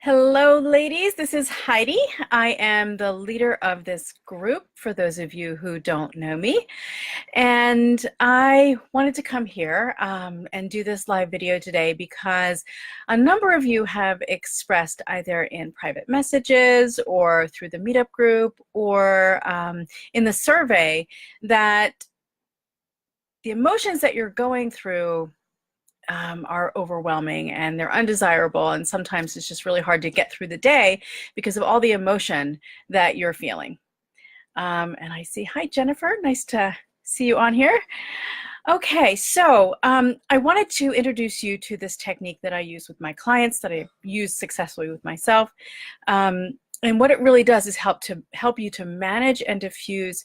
Hello, ladies. This is Heidi. I am the leader of this group, for those of you who don't know me. And I wanted to come here and do this live video today because a number of you have expressed either in private messages or through the meetup group or in the survey that the emotions that you're going through are overwhelming and they're undesirable, and sometimes it's just really hard to get through the day because of all the emotion that you're feeling. And I see, hi Jennifer, nice to see you on here. Okay, so I wanted to introduce you to this technique that I use with my clients, that I use successfully with myself. And what it really does is help you to manage and diffuse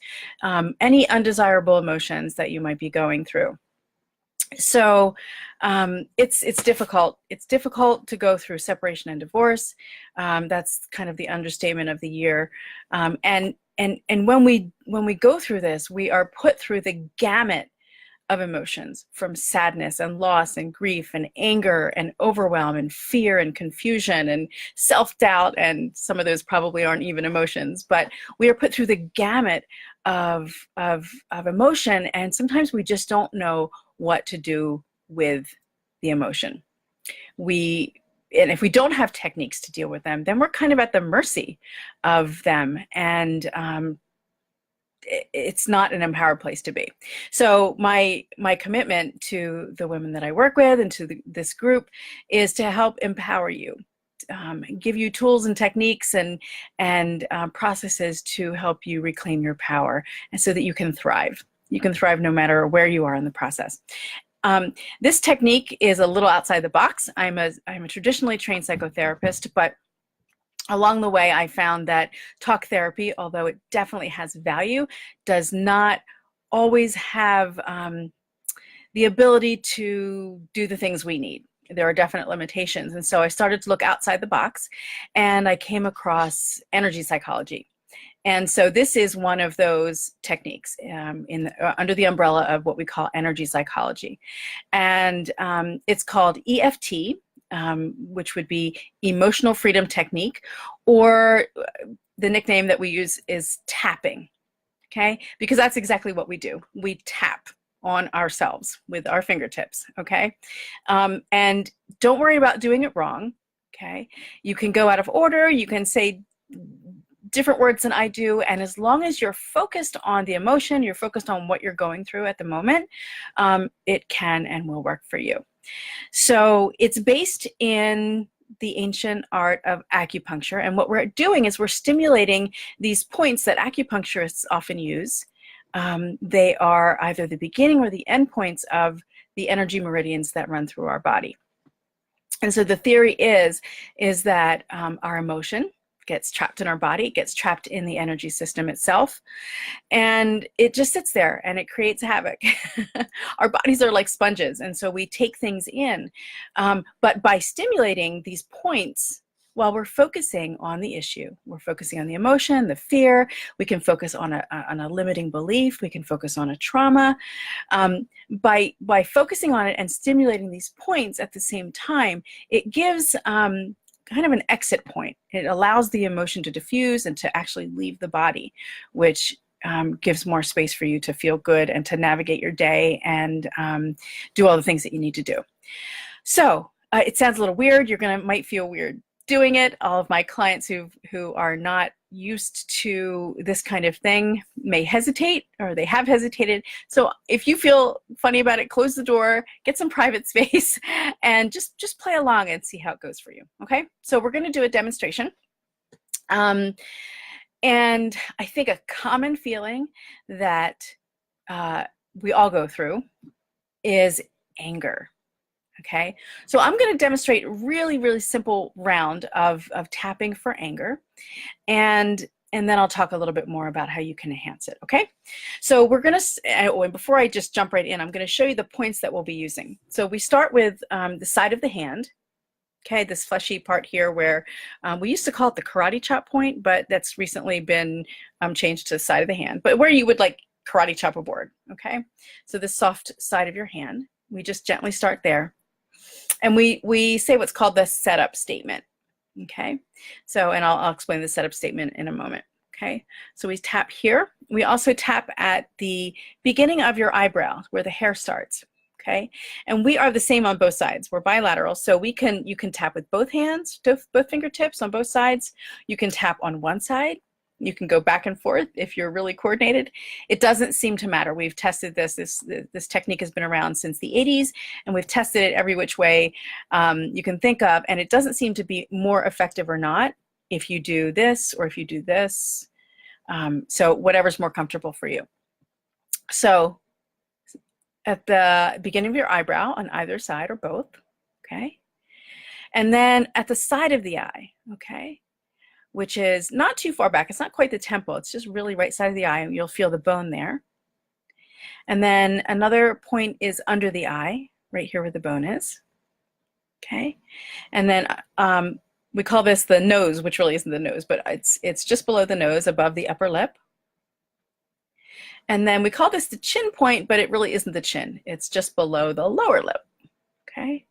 any undesirable emotions that you might be going through. So it's difficult. It's difficult to go through separation and divorce. That's kind of the understatement of the year. And when we go through this, we are put through the gamut of emotions, from sadness and loss and grief and anger and overwhelm and fear and confusion and self-doubt, and some of those probably aren't even emotions, but we are put through the gamut of emotion, and sometimes we just don't know what to do with the emotion. And if we don't have techniques to deal with them, then we're kind of at the mercy of them, and it's not an empowered place to be. So my commitment to the women that I work with and to this group is to help empower you, give you tools and techniques and processes to help you reclaim your power, and so that you can thrive. You can thrive no matter where you are in the process. This technique is a little outside the box. I'm a traditionally trained psychotherapist, but along the way, I found that talk therapy, although it definitely has value, does not always have the ability to do the things we need. There are definite limitations. And so I started to look outside the box, and I came across energy psychology. And so this is one of those techniques under the umbrella of what we call energy psychology. And it's called EFT, which would be emotional freedom technique, or the nickname that we use is tapping, okay? Because that's exactly what we do. We tap on ourselves with our fingertips, okay? And don't worry about doing it wrong, okay? You can go out of order, you can say different words than I do, and as long as you're focused on the emotion, you're focused on what you're going through at the moment, it can and will work for you. So it's based in the ancient art of acupuncture, and what we're doing is we're stimulating these points that acupuncturists often use. They are either the beginning or the end points of the energy meridians that run through our body. And so the theory is that our emotion gets trapped in our body, it gets trapped in the energy system itself, and it just sits there and it creates havoc. Our bodies are like sponges, and so we take things in, but by stimulating these points while we're focusing on the issue, we're focusing on the emotion, the fear, we can focus on a limiting belief, we can focus on a trauma. By focusing on it and stimulating these points at the same time, it gives kind of an exit point. It allows the emotion to diffuse and to actually leave the body, which gives more space for you to feel good and to navigate your day and do all the things that you need to do. So it sounds a little weird. Might feel weird doing it. All of my clients who are not used to this kind of thing may hesitate, or they have hesitated. So if you feel funny about it, close the door, get some private space, and just play along and see how it goes for you. Okay, so we're going to do a demonstration. And I think a common feeling that we all go through is anger. Okay, so I'm going to demonstrate a really, really simple round of tapping for anger, and then I'll talk a little bit more about how you can enhance it. Okay, so we're going to, and before I just jump right in, I'm going to show you the points that we'll be using. So we start with the side of the hand. Okay, this fleshy part here where we used to call it the karate chop point, but that's recently been changed to the side of the hand, but where you would like karate chop a board. Okay, so the soft side of your hand, we just gently start there. And we say what's called the setup statement. Okay, so, and I'll explain the setup statement in a moment. Okay, so we tap here. We also tap at the beginning of your eyebrow where the hair starts. Okay, and we are the same on both sides. We're bilateral, so you can tap with both hands, both fingertips on both sides. You can tap on one side. You can go back and forth if you're really coordinated. It doesn't seem to matter. We've tested this. This technique has been around since the 80s, and we've tested it every which way you can think of, and it doesn't seem to be more effective or not if you do this or if you do this. So whatever's more comfortable for you. So at the beginning of your eyebrow on either side or both, okay? And then at the side of the eye, okay? Which is not too far back. It's not quite the temple. It's just really right side of the eye, and you'll feel the bone there. And then another point is under the eye, right here where the bone is. Okay. And then we call this the nose, which really isn't the nose, but it's just below the nose, above the upper lip. And then we call this the chin point, but it really isn't the chin. It's just below the lower lip. Okay.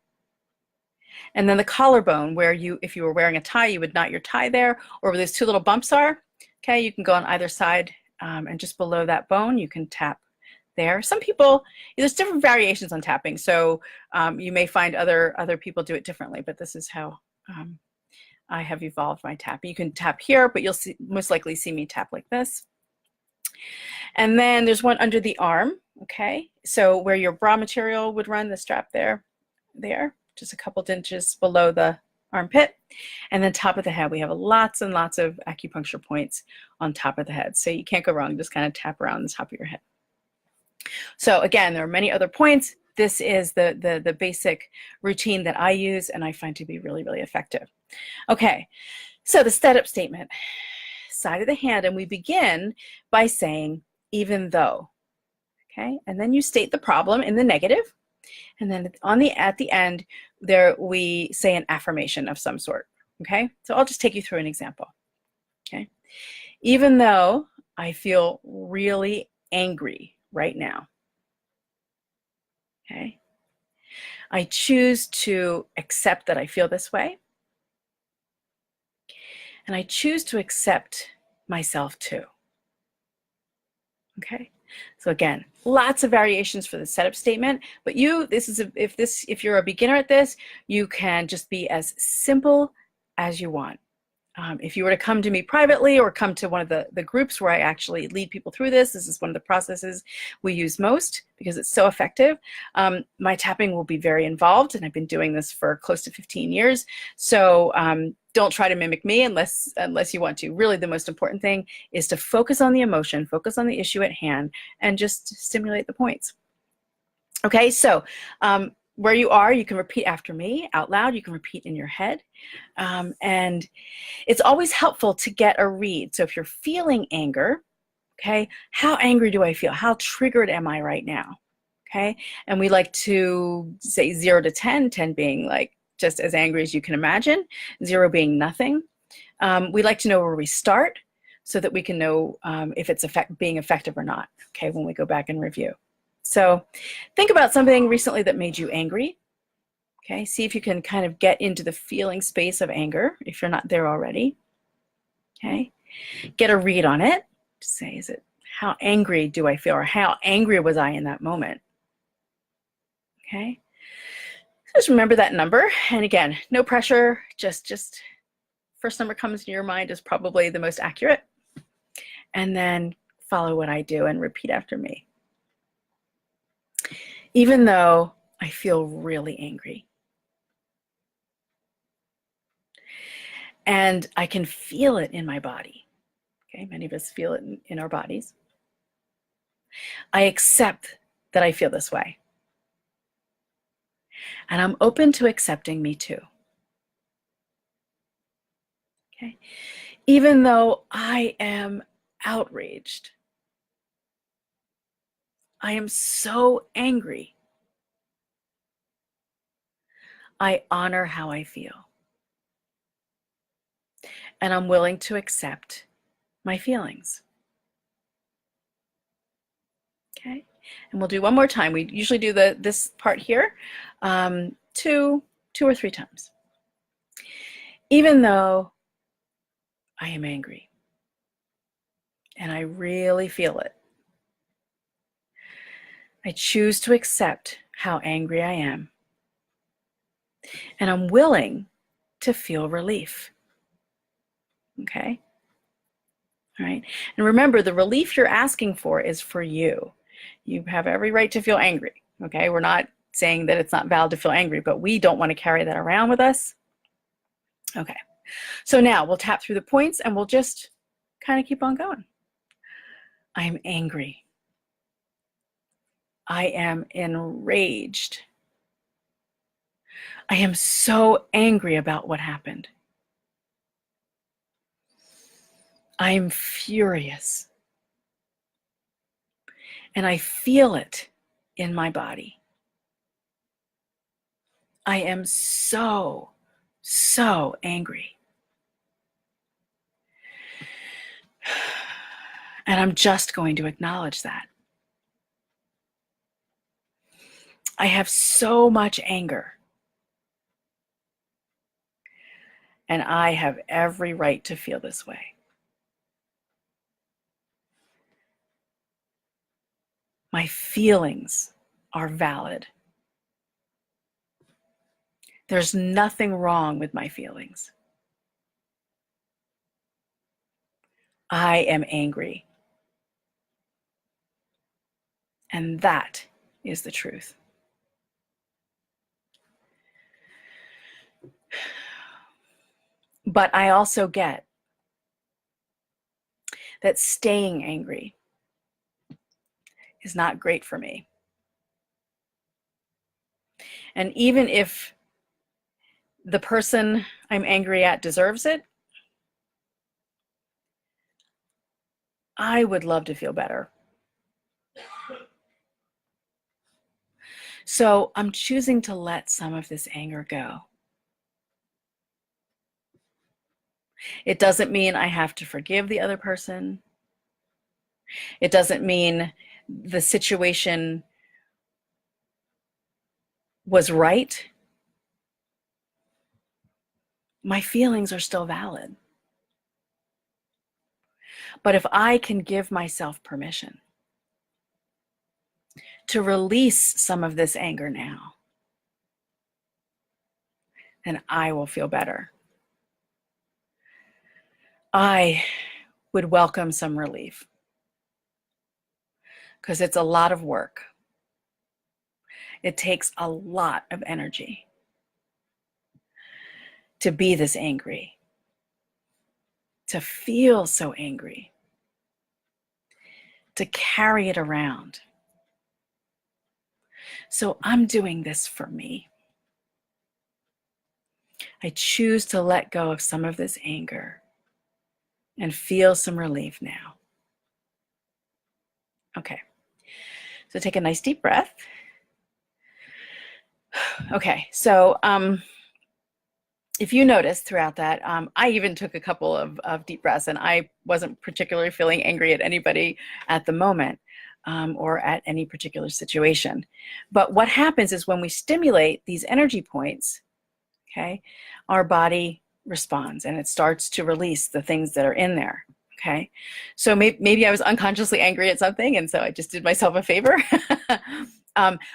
And then the collarbone, where if you were wearing a tie, you would knot your tie there, or where those two little bumps are. Okay, you can go on either side, and just below that bone, you can tap there. Some people, there's different variations on tapping, so you may find other people do it differently, but this is how I have evolved my tapping. You can tap here, but you'll most likely see me tap like this. And then there's one under the arm, okay? So where your bra material would run, the strap there, just a couple inches below the armpit. And then top of the head, we have lots and lots of acupuncture points on top of the head. So you can't go wrong, just kind of tap around the top of your head. So again, there are many other points. This is the basic routine that I use and I find to be really, really effective. Okay, so the setup statement, side of the hand, and we begin by saying, even though, okay? And then you state the problem in the negative, and then at the end, there we say an affirmation of some sort, okay? So I'll just take you through an example, okay? Even though I feel really angry right now, okay? I choose to accept that I feel this way, and I choose to accept myself too, okay? So again, lots of variations for the setup statement, but if you're a beginner at this, you can just be as simple as you want. If you were to come to me privately or come to one of the groups where I actually lead people through this is one of the processes we use most because it's so effective. My tapping will be very involved, and I've been doing this for close to 15 years. So don't try to mimic me unless you want to. Really, the most important thing is to focus on the emotion, focus on the issue at hand, and just stimulate the points. Okay, so where you are, you can repeat after me out loud. You can repeat in your head. And it's always helpful to get a read. So if you're feeling anger, okay, how angry do I feel? How triggered am I right now? Okay, and we like to say 0 to 10, 10 being like just as angry as you can imagine, 0 being nothing. We like to know where we start so that we can know if it's being effective or not, okay, when we go back and review. So think about something recently that made you angry. Okay, see if you can kind of get into the feeling space of anger if you're not there already. Okay, get a read on it. Say, how angry do I feel, or how angry was I in that moment? Okay, just remember that number. And again, no pressure, just first number comes to your mind is probably the most accurate. And then follow what I do and repeat after me. Even though I feel really angry. And I can feel it in my body. Okay, many of us feel it in our bodies. I accept that I feel this way. And I'm open to accepting me too. Okay, even though I am outraged, I am so angry, I honor how I feel. And I'm willing to accept my feelings. Okay, and we'll do one more time. We usually do this part here 2 or 3 times. even though I am angry and I really feel it. I choose to accept how angry I am, and I'm willing to feel relief. Okay? All right. And remember, the relief you're asking for is for you. You have every right to feel angry. Okay? We're not saying that it's not valid to feel angry, but we don't want to carry that around with us. Okay. So now we'll tap through the points and we'll just kind of keep on going. I'm angry. I am enraged. I am so angry about what happened. I am furious. And I feel it in my body. I am so angry. And I'm just going to acknowledge that. I have so much anger. And I have every right to feel this way. My feelings are valid. There's nothing wrong with my feelings. I am angry. And that is the truth. But I also get that staying angry is not great for me. And even if the person I'm angry at deserves it, I would love to feel better. So I'm choosing to let some of this anger go. It doesn't mean I have to forgive the other person. It doesn't mean the situation was right. My feelings are still valid. But if I can give myself permission to release some of this anger now, then I will feel better. I would welcome some relief because it's a lot of work. It takes a lot of energy to be this angry, to feel so angry, to carry it around. So I'm doing this for me. I choose to let go of some of this anger and feel some relief now. Okay, so take a nice deep breath. Okay, so if you notice throughout that, I even took a couple of deep breaths, and I wasn't particularly feeling angry at anybody at the moment or at any particular situation. But what happens is when we stimulate these energy points, okay, our body responds and it starts to release the things that are in there. Okay, so maybe I was unconsciously angry at something, and so I just did myself a favor.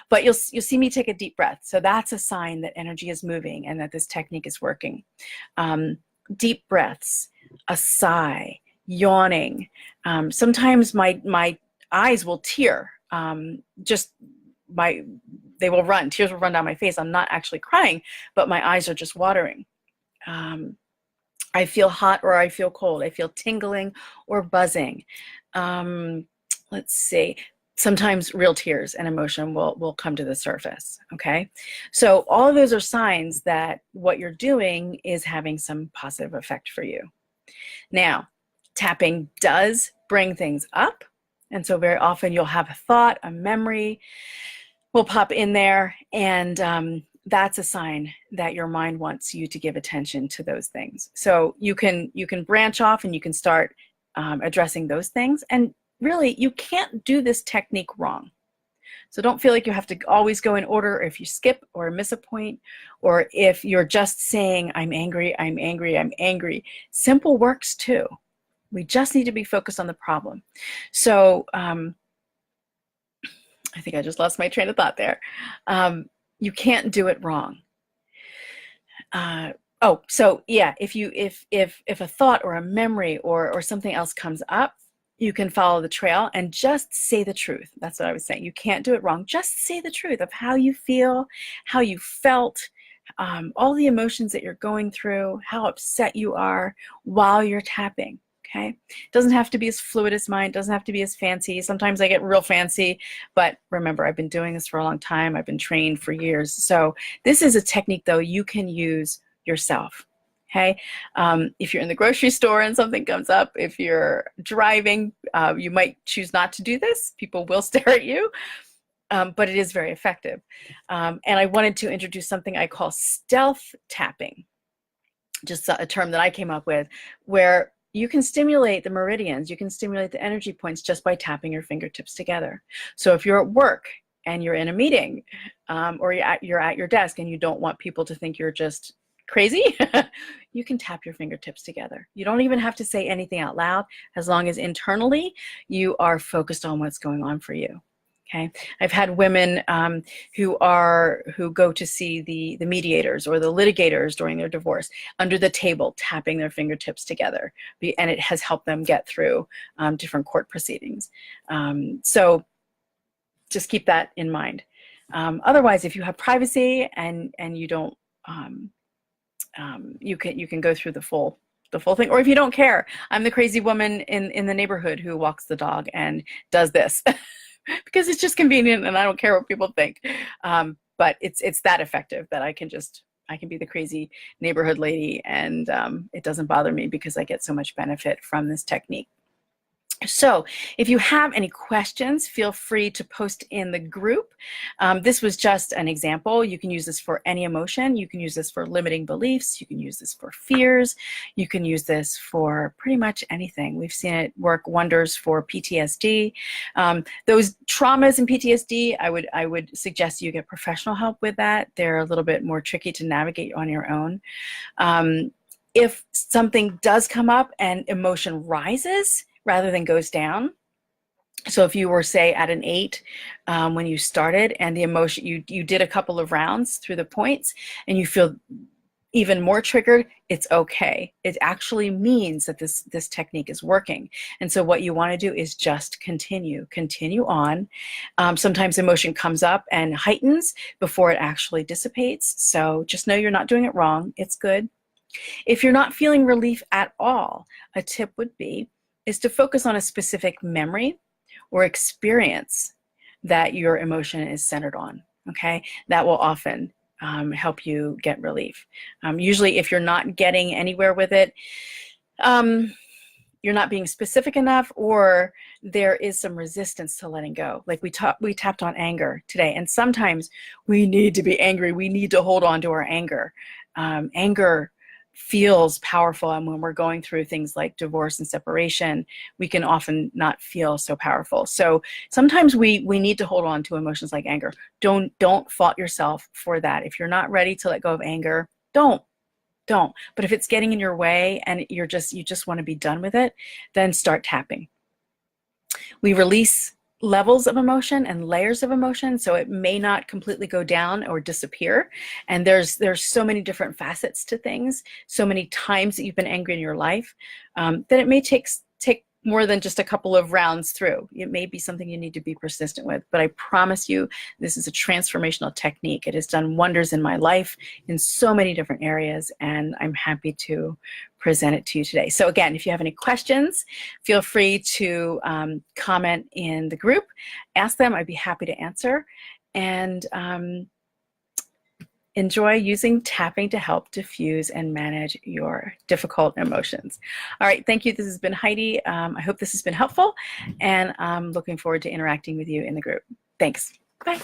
But you'll see me take a deep breath. So that's a sign that energy is moving and that this technique is working. Deep breaths, a sigh, yawning. Sometimes my eyes will tear. Tears will run down my face. I'm not actually crying, but my eyes are just watering. I feel hot or I feel cold. I feel tingling or buzzing. Let's see. Sometimes real tears and emotion will come to the surface, okay? So all of those are signs that what you're doing is having some positive effect for you. Now, tapping does bring things up, and so very often you'll have a thought, a memory will pop in there, and that's a sign that your mind wants you to give attention to those things. So you can branch off and you can start addressing those things, and really, you can't do this technique wrong. So don't feel like you have to always go in order, or if you skip or miss a point, or if you're just saying, I'm angry, I'm angry, I'm angry. Simple works too. We just need to be focused on the problem. So I think I just lost my train of thought there. You can't do it wrong. Oh, so yeah, if a thought or a memory or something else comes up, you can follow the trail and just say the truth. That's what I was saying. You can't do it wrong. Just say the truth of how you feel, how you felt, all the emotions that you're going through, how upset you are while you're tapping. Okay, it doesn't have to be as fluid as mine, doesn't have to be as fancy. Sometimes I get real fancy, but remember, I've been doing this for a long time. I've been trained for years. So this is a technique, though, you can use yourself. Okay, if you're in the grocery store and something comes up, if you're driving, you might choose not to do this. People will stare at you, but it is very effective. And I wanted to introduce something I call stealth tapping, just a term that I came up with, where you can stimulate the meridians, you can stimulate the energy points just by tapping your fingertips together. So if you're at work and you're in a meeting, or you're at your desk and you don't want people to think you're just crazy, you can tap your fingertips together. You don't even have to say anything out loud, as long as internally you are focused on what's going on for you. Okay, I've had women who go to see the mediators or the litigators during their divorce under the table, tapping their fingertips together, and it has helped them get through different court proceedings. So just keep that in mind. Otherwise, if you have privacy and you don't, you can go through the full thing. Or if you don't care, I'm the crazy woman in the neighborhood who walks the dog and does this. Because it's just convenient and I don't care what people think. But it's that effective that I can be the crazy neighborhood lady, and it doesn't bother me because I get so much benefit from this technique. So if you have any questions, feel free to post in the group. This was just an example. You can use this for any emotion. You can use this for limiting beliefs. You can use this for fears. You can use this for pretty much anything. We've seen it work wonders for PTSD. Those traumas and PTSD, I would suggest you get professional help with that. They're a little bit more tricky to navigate on your own. If something does come up and emotion rises rather than goes down. So if you were, say, at an 8 when you started, and the emotion, you did a couple of rounds through the points and you feel even more triggered, it's okay. It actually means that this technique is working. And so what you want to do is just continue on. Sometimes emotion comes up and heightens before it actually dissipates. So just know you're not doing it wrong. It's good. If you're not feeling relief at all, a tip would be is to focus on a specific memory or experience that your emotion is centered on, okay? That will often help you get relief. Usually if you're not getting anywhere with it, you're not being specific enough, or there is some resistance to letting go. Like we tapped on anger today, and sometimes we need to be angry. We need to hold on to our anger. Anger feels powerful, and when we're going through things like divorce and separation, we can often not feel so powerful. So sometimes we need to hold on to emotions like anger. Don't fault yourself for that. If you're not ready to let go of anger, don't. But if it's getting in your way and you just want to be done with it, then start tapping. We release levels of emotion and layers of emotion, so it may not completely go down or disappear. And there's so many different facets to things, so many times that you've been angry in your life, that it may take more than just a couple of rounds through. It may be something you need to be persistent with, but I promise you, this is a transformational technique. It has done wonders in my life in so many different areas, and I'm happy to present it to you today. So again, if you have any questions, feel free to comment in the group. Ask them, I'd be happy to answer. And enjoy using tapping to help diffuse and manage your difficult emotions. All right, thank you. This has been Heidi. I hope this has been helpful, and I'm looking forward to interacting with you in the group. Thanks. Bye.